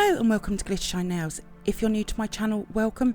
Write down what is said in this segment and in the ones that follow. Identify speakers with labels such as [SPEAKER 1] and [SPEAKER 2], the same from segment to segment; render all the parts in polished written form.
[SPEAKER 1] Hello and welcome to glittershinenails. If you're new to my channel, welcome.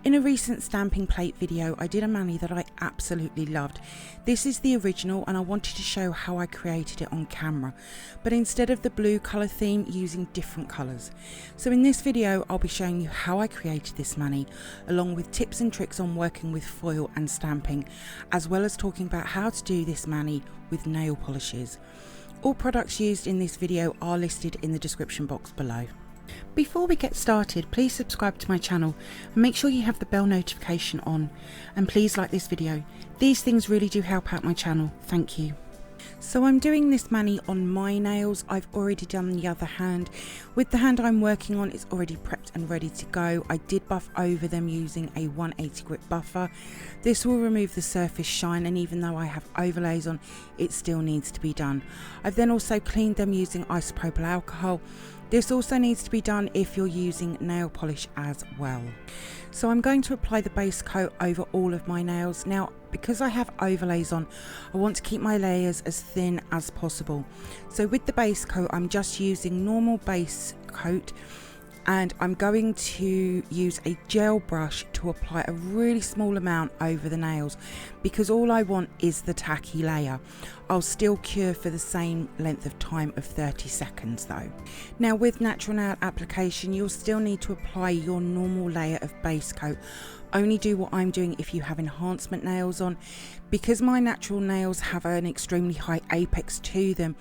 [SPEAKER 1] In a recent stamping plate video, I did a mani that I absolutely loved. This is the original and I wanted to show how I created it on camera, but instead of the blue colour theme, using different colours. So in this video, I'll be showing you how I created this mani, along with tips and tricks on working with foil and stamping, as well as talking about how to do this mani with nail polishes. All products used in this video are listed in the description box below. Before we get started, please subscribe to my channel and make sure you have the bell notification on, and please like this video. These things really do help out my channel, thank you. So I'm doing this mani on my nails. I've already done the other hand. With the hand I'm working on, it's already prepped and ready to go. I did buff over them using a 180 grit buffer. This will remove the surface shine, and even though I have overlays on, it still needs to be done. I've then also cleaned them using isopropyl alcohol. This also needs to be done if you're using nail polish as well. So I'm going to apply the base coat over all of my nails. Now, because I have overlays on, I want to keep my layers as thin as possible. So with the base coat, I'm just using normal base coat, and I'm going to use a gel brush to apply a really small amount over the nails, because all I want is the tacky layer. I'll still cure for the same length of time of 30 seconds though. Now with natural nail application, you'll still need to apply your normal layer of base coat. Only do what I'm doing if you have enhancement nails on. Because my natural nails have an extremely high apex to them,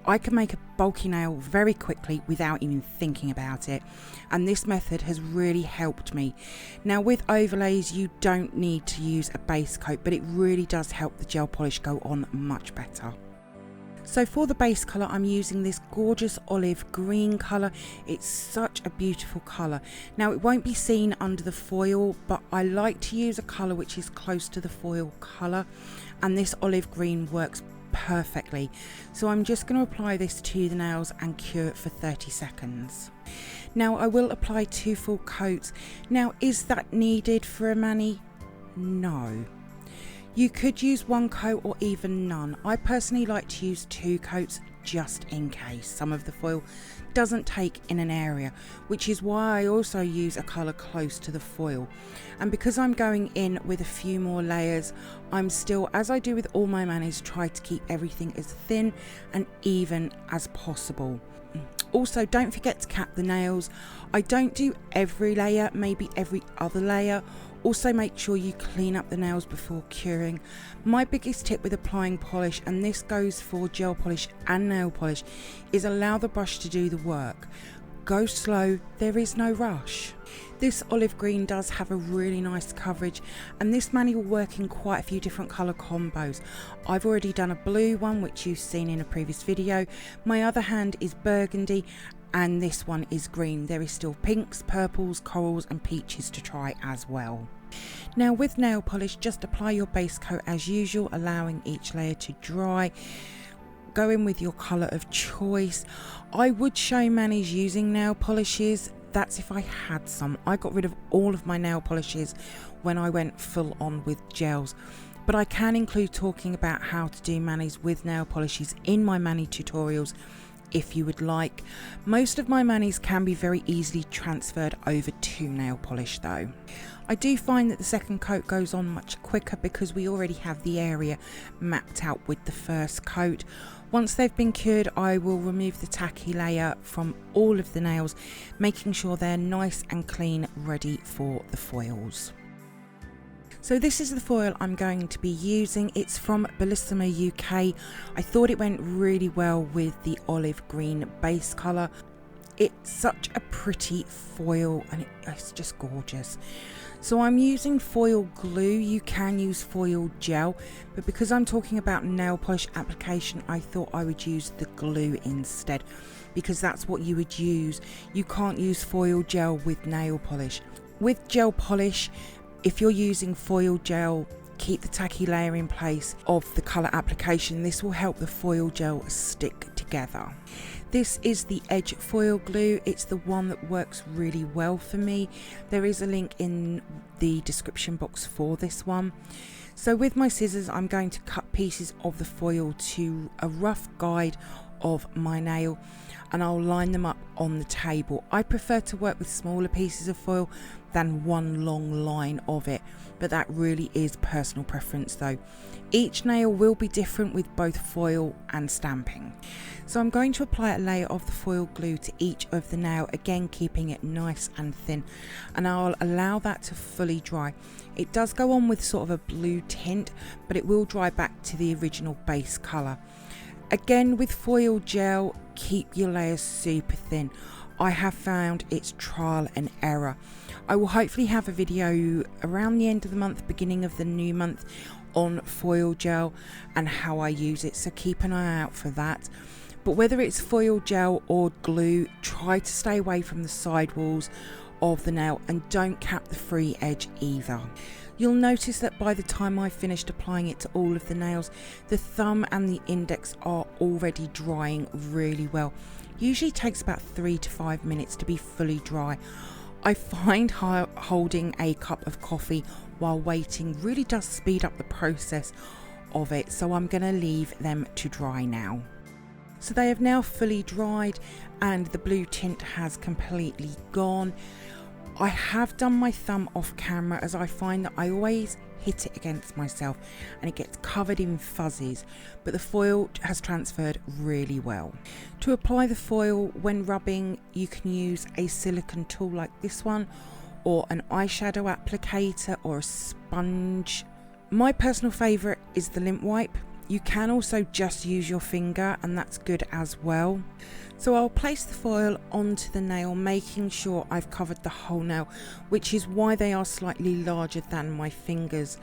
[SPEAKER 1] I can make a bulky nail very quickly without even thinking about it, and this method has really helped me. Now with overlays, you don't need to use a base coat, but it really does help the gel polish go on much better. So for the base colour, I'm using this gorgeous olive green colour. It's such a beautiful colour. Now it won't be seen under the foil, but I like to use a colour which is close to the foil colour, and this olive green works perfectly. So I'm just going to apply this to the nails and cure it for 30 seconds. Now I will apply 2 full coats. Now is that needed for a mani? No. You could use 1 coat or even none. I personally like to use 2 coats just in case some of the foil doesn't take in an area, which is why I also use a colour close to the foil. And because I'm going in with a few more layers, I'm still, as I do with all my manis, try to keep everything as thin and even as possible. Also, don't forget to cap the nails. I don't do every layer, maybe every other layer. Also make sure you clean up the nails before curing. My biggest tip with applying polish, and this goes for gel polish and nail polish, is allow the brush to do the work. Go slow, there is no rush. This olive green does have a really nice coverage, and this mani will work in quite a few different colour combos. I've already done a blue one, which you've seen in a previous video. My other hand is burgundy, and this one is green. There is still pinks, purples, corals and peaches to try as well. Now with nail polish, just apply your base coat as usual, allowing each layer to dry. Go in with your colour of choice. I would show manis using nail polishes. That's if I had some. I got rid of all of my nail polishes when I went full on with gels, but I can include talking about how to do manis with nail polishes in my mani tutorials if you would like. Most of my manis can be very easily transferred over to nail polish though. I do find that the second coat goes on much quicker because we already have the area mapped out with the first coat. Once they've been cured, I will remove the tacky layer from all of the nails, making sure they're nice and clean, ready for the foils. So this is the foil I'm going to be using. It's from Bellissima UK. I thought it went really well with the olive green base colour. It's such a pretty foil and it's just gorgeous. So I'm using foil glue. You can use foil gel, but because I'm talking about nail polish application, I thought I would use the glue instead, because that's what you would use. You can't use foil gel with nail polish. With gel polish, if you're using foil gel, keep the tacky layer in place of the colour application. This will help the foil gel stick together. This is the Edge foil glue. It's the one that works really well for me. There is a link in the description box for this one. So with my scissors, I'm going to cut pieces of the foil to a rough guide of my nail, and I'll line them up on the table. I prefer to work with smaller pieces of foil than one long line of it, but that really is personal preference though. Each nail will be different with both foil and stamping. So I'm going to apply a layer of the foil glue to each of the nail, again keeping it nice and thin, and I'll allow that to fully dry. It does go on with sort of a blue tint, but it will dry back to the original base colour. Again, with foil gel, keep your layers super thin. I have found it's trial and error. I will hopefully have a video around the end of the month, beginning of the new month, on foil gel and how I use it, so keep an eye out for that. But whether it's foil gel or glue, try to stay away from the sidewalls of the nail and don't cap the free edge either. You'll notice that by the time I finished applying it to all of the nails, the thumb and the index are already drying really well. Usually takes about 3 to 5 minutes to be fully dry. I find holding a cup of coffee while waiting really does speed up the process of it, so I'm going to leave them to dry now. So they have now fully dried and the blue tint has completely gone. I have done my thumb off camera, as I find that I always hit it against myself and it gets covered in fuzzies, but the foil has transferred really well. To apply the foil when rubbing, you can use a silicone tool like this one, or an eyeshadow applicator, or a sponge. My personal favourite is the lint wipe. You can also just use your finger and that's good as well. So I'll place the foil onto the nail, making sure I've covered the whole nail, which is why they are slightly larger than my fingers.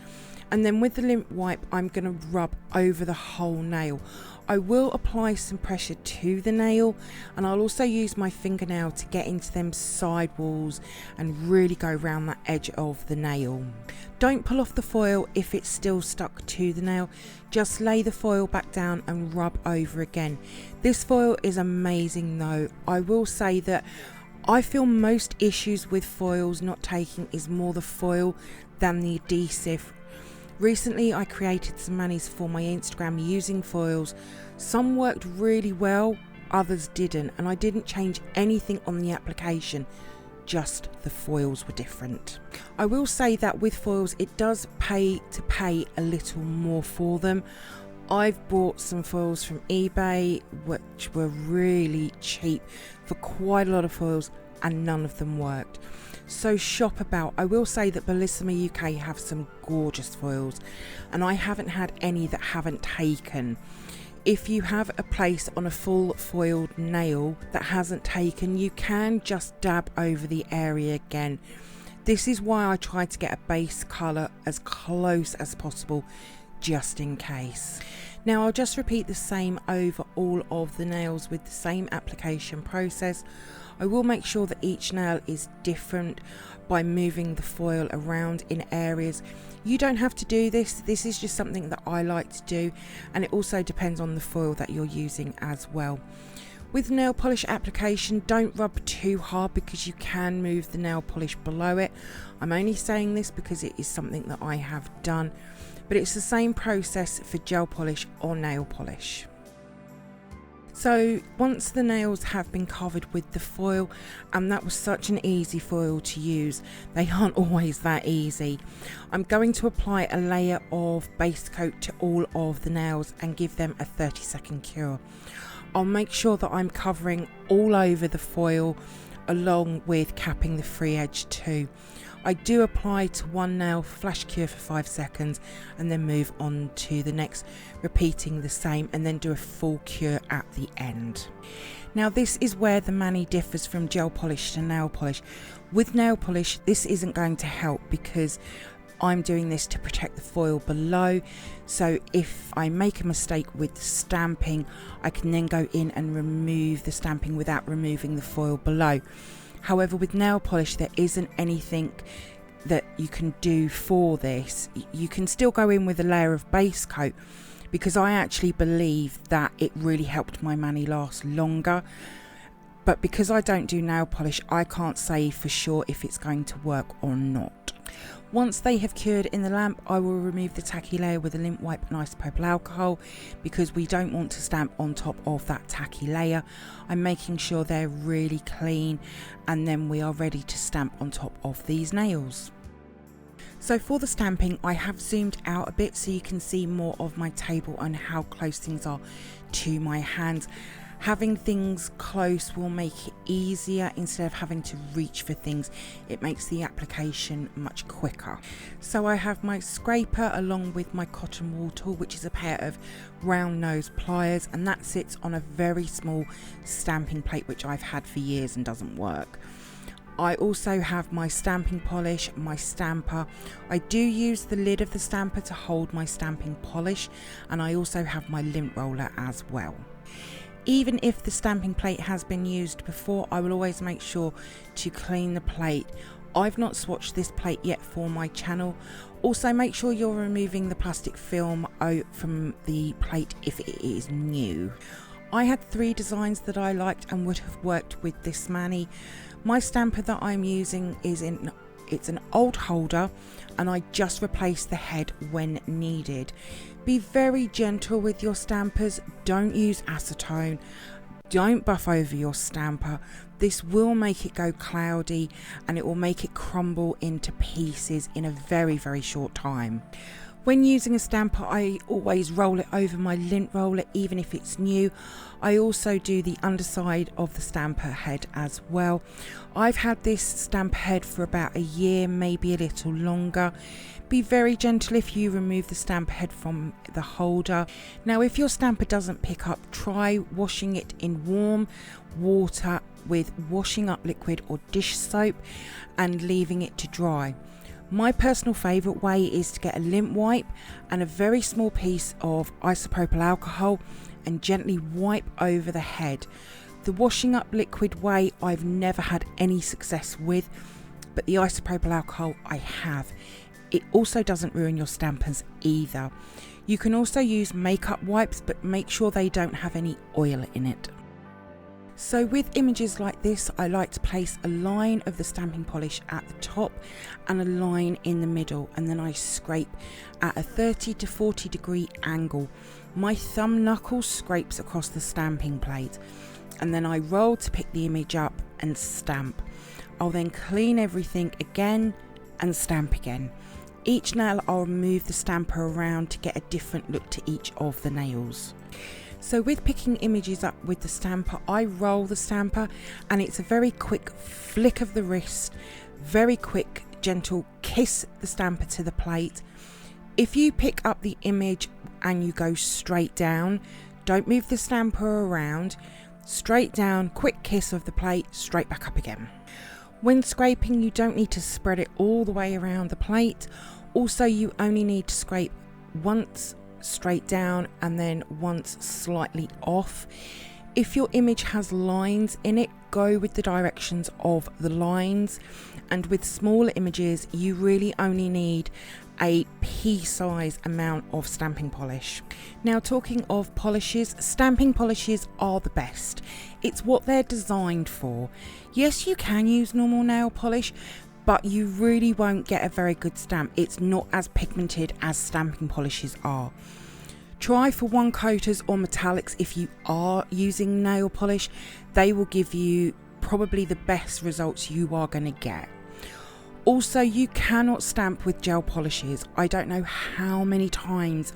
[SPEAKER 1] And then with the lint wipe, I'm going to rub over the whole nail. I will apply some pressure to the nail, and I'll also use my fingernail to get into them sidewalls and really go around that edge of the nail. Don't pull off the foil if it's still stuck to the nail. Just lay the foil back down and rub over again. This foil is amazing though. I will say that I feel most issues with foils not taking is more the foil than the adhesive. Recently I created some manis for my Instagram using foils. Some worked really well, others didn't, and I didn't change anything on the application, just the foils were different. I will say that with foils it does pay to pay a little more for them. I've bought some foils from eBay which were really cheap for quite a lot of foils, and none of them worked. So shop about. I will say that Bellissima UK have some gorgeous foils, and I haven't had any that haven't taken. If you have a place on a full foiled nail that hasn't taken, you can just dab over the area again. This is why I try to get a base colour as close as possible, just in case. Now I'll just repeat the same over all of the nails with the same application process. I will make sure that each nail is different by moving the foil around in areas. You don't have to do this. This is just something that I like to do, and it also depends on the foil that you're using as well. With nail polish application, don't rub too hard because you can move the nail polish below it. I'm only saying this because it is something that I have done, but it's the same process for gel polish or nail polish. So once the nails have been covered with the foil, and that was such an easy foil to use, they aren't always that easy, I'm going to apply a layer of base coat to all of the nails and give them a 30-second cure. I'll make sure that I'm covering all over the foil along with capping the free edge too. I do apply to one nail, flash cure for 5 seconds, and then move on to the next, repeating the same, and then do a full cure at the end. Now this is where the mani differs from gel polish to nail polish. With nail polish, this isn't going to help because I'm doing this to protect the foil below, so if I make a mistake with the stamping, I can then go in and remove the stamping without removing the foil below. However, with nail polish there isn't anything that you can do for this. You can still go in with a layer of base coat, because I actually believe that it really helped my mani last longer. but because I don't do nail polish, I can't say for sure if it's going to work or not. Once they have cured in the lamp, I will remove the tacky layer with a lint wipe and isopropyl alcohol, because we don't want to stamp on top of that tacky layer. I'm making sure they're really clean, and then we are ready to stamp on top of these nails. So for the stamping, I have zoomed out a bit so you can see more of my table and how close things are to my hands. Having things close will make it easier instead of having to reach for things. It makes the application much quicker. So I have my scraper along with my cotton wool tool, which is a pair of round nose pliers, and that sits on a very small stamping plate which I've had for years and doesn't work. I also have my stamping polish, my stamper. I do use the lid of the stamper to hold my stamping polish, and I also have my lint roller as well. Even if the stamping plate has been used before, I will always make sure to clean the plate. I've not swatched this plate yet for my channel. Also, make sure you're removing the plastic film from the plate if it is new. I had 3 designs that I liked and would have worked with this mani. My stamper that I'm using it's an old holder, and I just replaced the head when needed. Be very gentle with your stampers. Don't use acetone. Don't buff over your stamper. This will make it go cloudy, and it will make it crumble into pieces in a very, very short time. When using a stamper, I always roll it over my lint roller, even if it's new. I also do the underside of the stamper head as well. I've had this stamper head for about a year, maybe a little longer. Be very gentle if you remove the stamper head from the holder. Now, if your stamper doesn't pick up, try washing it in warm water with washing up liquid or dish soap and leaving it to dry. My personal favourite way is to get a lint wipe and a very small piece of isopropyl alcohol and gently wipe over the head. The washing up liquid way I've never had any success with, but the isopropyl alcohol I have. It also doesn't ruin your stampers either. You can also use makeup wipes, but make sure they don't have any oil in it. So with images like this, I like to place a line of the stamping polish at the top and a line in the middle, and then I scrape at a 30 to 40 degree angle. My thumb knuckle scrapes across the stamping plate, and then I roll to pick the image up and stamp. I'll then clean everything again and stamp again. Each nail I'll move the stamper around to get a different look to each of the nails. So with picking images up with the stamper, I roll the stamper, and it's a very quick flick of the wrist, very quick, gentle kiss the stamper to the plate. If you pick up the image and you go straight down, don't move the stamper around, straight down, quick kiss of the plate, straight back up again. When scraping, you don't need to spread it all the way around the plate. Also, you only need to scrape once straight down and then once slightly off. If your image has lines in it, go with the directions of the lines, and with smaller images you really only need a pea-size amount of stamping polish. Now, talking of polishes, stamping polishes are the best. It's what they're designed for. Yes, you can use normal nail polish, but you really won't get a very good stamp. It's not as pigmented as stamping polishes are. Try for one coaters or metallics if you are using nail polish. They will give you probably the best results you are going to get. Also, you cannot stamp with gel polishes. I don't know how many times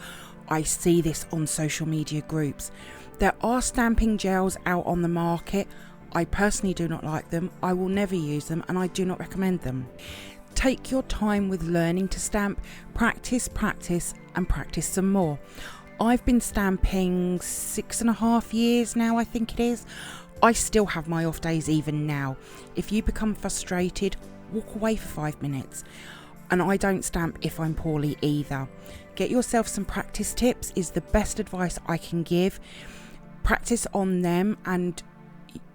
[SPEAKER 1] I see this on social media groups. There are stamping gels out on the market. I personally do not like them. I will never use them, and I do not recommend them. Take your time with learning to stamp. Practice, and practice some more. I've been stamping 6.5 years now, I think it is. I still have my off days even now. If you become frustrated, walk away for 5 minutes. And I don't stamp if I'm poorly either. Get yourself some practice tips is the best advice I can give. Practice on them and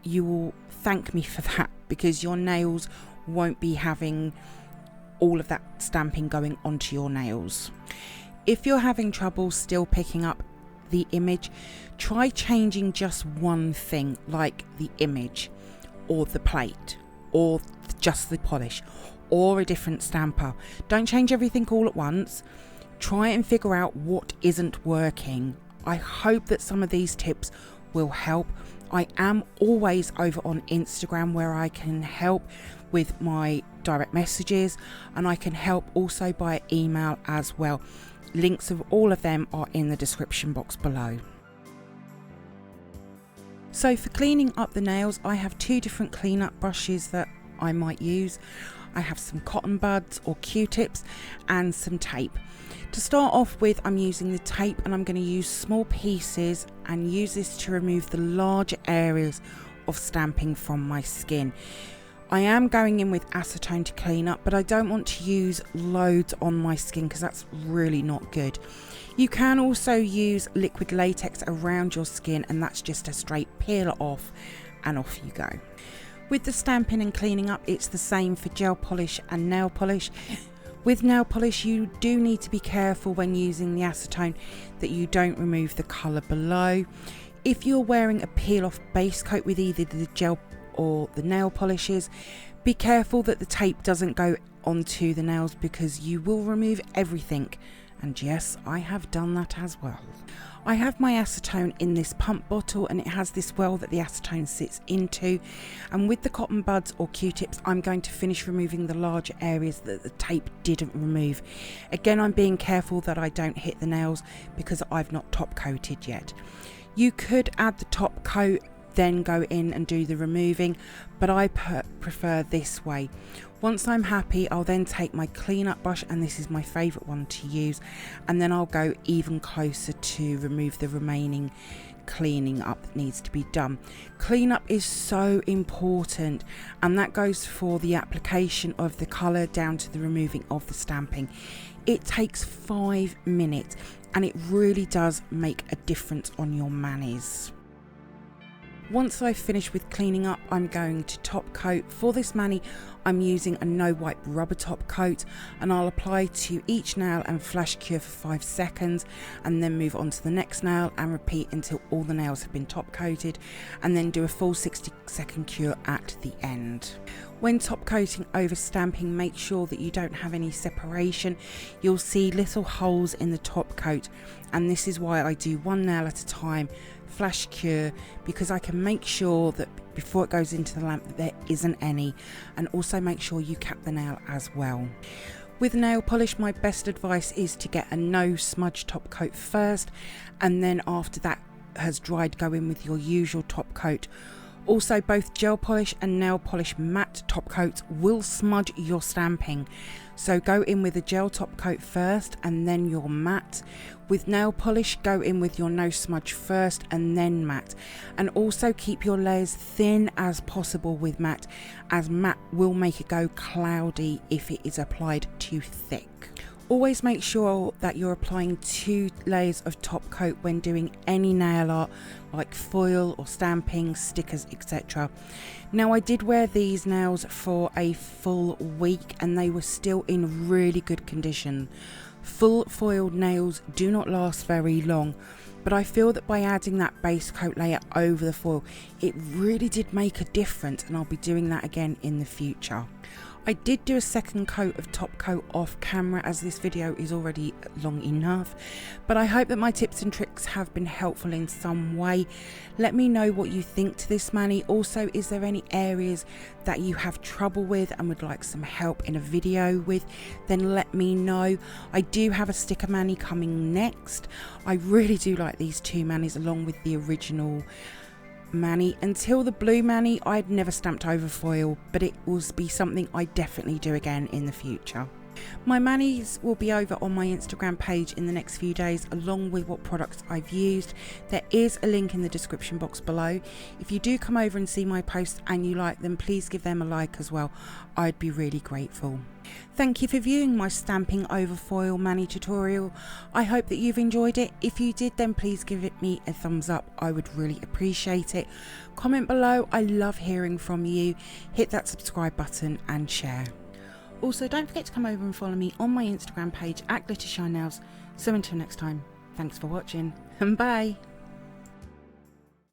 [SPEAKER 1] you will thank me for that, because your nails won't be having all of that stamping going onto your nails. If you're having trouble still picking up the image, try changing just one thing, like the image. or the plate or just the polish or a different stamper. Don't change everything all at once. Try and figure out what isn't working. I hope that some of these tips will help. I am always over on Instagram where I can help with my direct messages, and I can help also by email as well. Links of all of them are in the description box below. So for cleaning up the nails, I have two different cleanup brushes that I might use. I have some cotton buds or Q-tips and some tape. To start off with, I'm using the tape, and I'm going to use small pieces and use this to remove the larger areas of stamping from my skin. I am going in with acetone to clean up, but I don't want to use loads on my skin because that's really not good. You can also use liquid latex around your skin, and that's just a straight peel off and off you go. With the stamping and cleaning up, it's the same for gel polish and nail polish. With nail polish, you do need to be careful when using the acetone that you don't remove the colour below. If you're wearing a peel off base coat with either the gel or the nail polishes, be careful that the tape doesn't go onto the nails because you will remove everything. And yes, I have done that as well. I have my acetone in this pump bottle, and it has this well that the acetone sits into, and with the cotton buds or Q-tips I'm going to finish removing the larger areas that the tape didn't remove. Again, I'm being careful that I don't hit the nails because I've not top coated yet. You could add the top coat, then go in and do the removing, but I prefer this way. Once I'm happy, I'll then take my cleanup brush, and this is my favourite one to use, and then I'll go even closer to remove the remaining cleaning up that needs to be done. Cleanup is so important, and that goes for the application of the colour down to the removing of the stamping. It takes 5 minutes, and it really does make a difference on your manis. Once I've finished with cleaning up, I'm going to top coat. For this mani, I'm using a no wipe rubber top coat, and I'll apply to each nail and flash cure for 5 seconds, and then move on to the next nail and repeat until all the nails have been top coated, and then do a full 60-second cure at the end. When top coating over stamping, make sure that you don't have any separation. You'll see little holes in the top coat, and this is why I do one nail at a time, flash cure, because I can make sure that before it goes into the lamp that there isn't any, and also make sure you cap the nail as well. With nail polish, my best advice is to get a no smudge top coat first, and then after that has dried, go in with your usual top coat. Also, both gel polish and nail polish matte top coats will smudge your stamping, so go in with a gel top coat first and then your matte. With nail polish, go in with your no smudge first and then matte, and also keep your layers thin as possible with matte, as matte will make it go cloudy if it is applied too thick. Always make sure that you're applying 2 layers of top coat when doing any nail art like foil or stamping, stickers, etc. Now, I did wear these nails for a full week and they were still in really good condition. Full foiled nails do not last very long, but I feel that by adding that base coat layer over the foil, it really did make a difference, and I'll be doing that again in the future. I did do a second coat of top coat off camera, as this video is already long enough, but I hope that my tips and tricks have been helpful in some way. Let me know what you think to this mani. Also, is there any areas that you have trouble with and would like some help in a video with? Then let me know. I do have a sticker mani coming next. I really do like these 2 manis along with the original mani. Until the blue mani, I'd never stamped over foil, but it will be something I definitely do again in the future. My manis will be over on my Instagram page in the next few days, along with what products I've used. There is a link in the description box below. If you do come over and see my posts and you like them, please give them a like as well. I'd be really grateful. Thank you for viewing my stamping over foil mani tutorial. I hope that you've enjoyed it. If you did, then please give me a thumbs up. I would really appreciate it. Comment below. I love hearing from you. Hit that subscribe button and share. Also, don't forget to come over and follow me on my Instagram page at glittershinenails. So until next time, thanks for watching and bye.